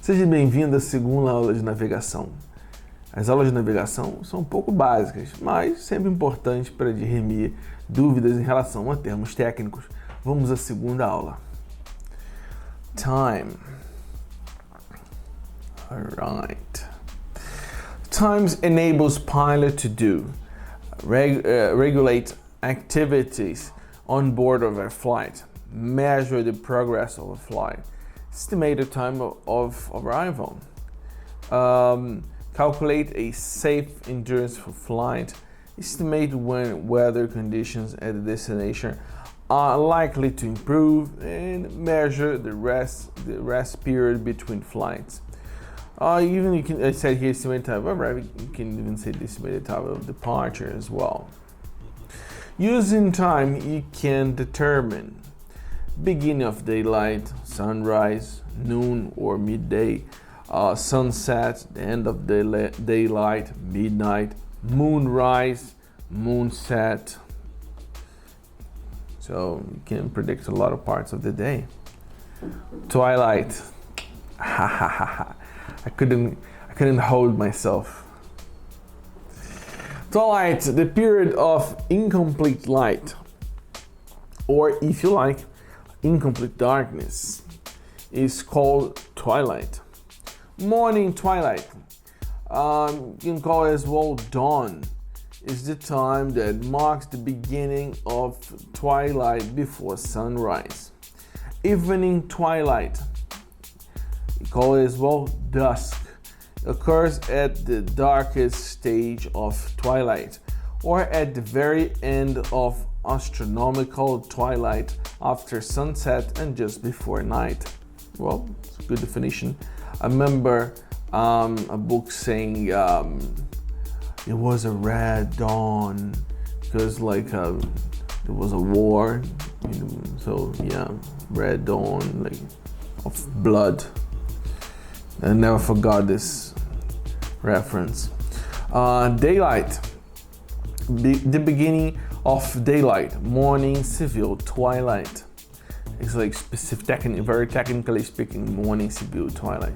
Seja bem-vindo à segunda aula de navegação. As aulas de navegação são um pouco básicas, mas sempre importantes para dirimir dúvidas em relação a termos técnicos. Vamos à segunda aula. Time. Alright. Times enables pilot to do, regulate activities on board of a flight, measure the progress of a flight, estimate the time of arrival, calculate a safe endurance for flight, estimate when weather conditions at the destination are likely to improve, and measure the rest period between flights. Even you can, I said here estimate time of arrival, you can even say the estimated time of departure as well. Using time, you can determine beginning of daylight, sunrise, noon or midday, sunset, the end of daylight, midnight, moonrise, moonset. So you can predict a lot of parts of the day. Twilight. I couldn't hold myself. Twilight, the period of incomplete light, or if you like, incomplete darkness, is called twilight. Morning twilight, you can call it as well dawn, is the time that marks the beginning of twilight before sunrise. Evening twilight, you call it as well dusk, occurs at the darkest stage of twilight or at the very end of astronomical twilight after sunset and just before night. Well, it's a good definition. I remember a book saying it was a red dawn because there was a war, so yeah, red dawn, like of blood. I never forgot this reference. Daylight, the beginning of daylight, morning, civil, twilight. It's like specific, very technically speaking, morning, civil, twilight.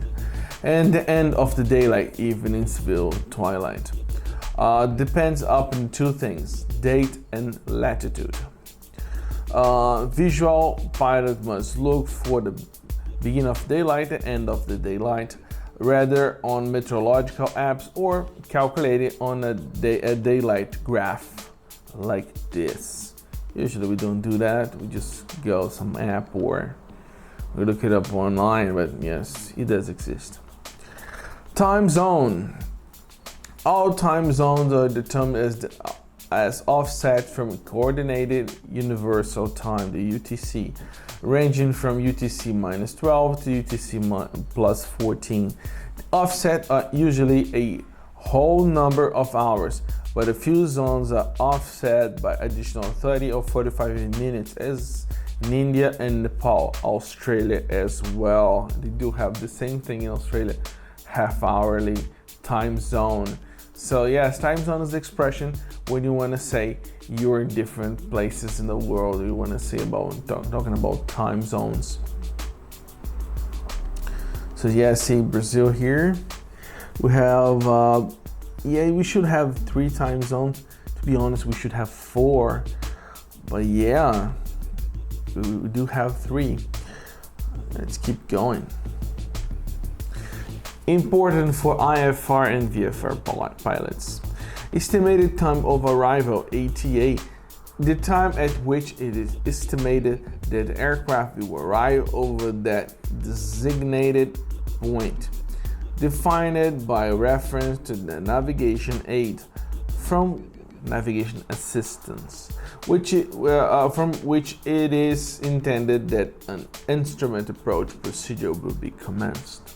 And the end of the daylight, evening, civil, twilight. Depends upon two things, date and latitude. Visual pilot must look for the beginning of daylight, the end of the daylight, rather on meteorological apps or calculated on a daylight graph like this. Usually we don't do that, we just go some app or we look it up online, but yes, it does exist. Time zone. All time zones are determined as offset from Coordinated Universal Time, the UTC, ranging from UTC minus 12 to UTC plus 14. The offset are usually a whole number of hours, but a few zones are offset by additional 30 or 45 minutes, as in India and Nepal, Australia as well. They do have the same thing in Australia, half-hourly time zone. So yes, time zone is the expression when you want to say you're in different places in the world. You want to say talking about time zones. So yeah, see Brazil here. We have, we should have 3 time zones. To be honest, we should have 4. But yeah, we do have 3. Let's keep going. Important for IFR and VFR pilots. Estimated time of arrival, ATA, the time at which it is estimated that the aircraft will arrive over that designated point, defined by reference to the navigation aid from navigation assistance, from which it is intended that an instrument approach procedure will be commenced.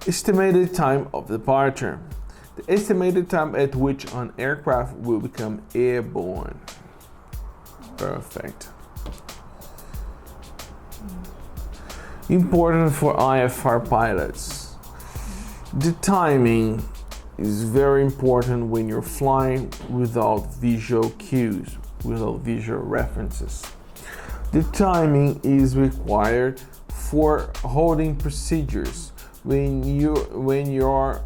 Estimated time of departure, the estimated time at which an aircraft will become airborne. Perfect. Important for IFR pilots. The timing is very important when you're flying without visual cues, without visual references. The timing is required for holding procedures when you're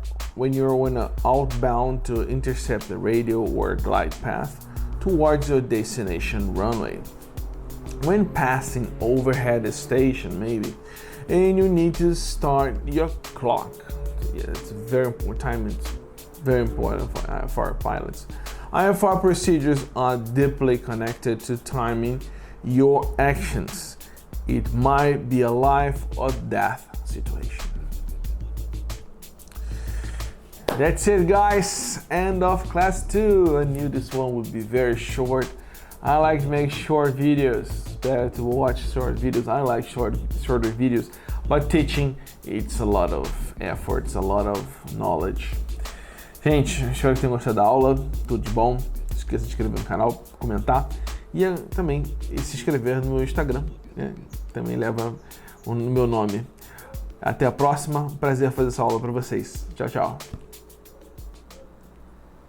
outbound to intercept the radio or glide path towards your destination runway. When passing overhead station, maybe, and you need to start your clock. Yeah, it's very important. Time is very important for our pilots. IFR procedures are deeply connected to timing your actions. It might be a life or death situation. That's it, guys. End of class 2. I knew this one would be very short. I like to make short videos. It's better to watch short videos. I like shorter videos. But teaching, it's a lot of effort, it's a lot of knowledge. Gente, espero que tenham gostado da aula. Tudo de bom. Não esqueça de se inscrever no canal, comentar e também se inscrever no meu Instagram, né? Também leva o meu nome. Até a próxima. Prazer fazer essa aula para vocês. Tchau, tchau.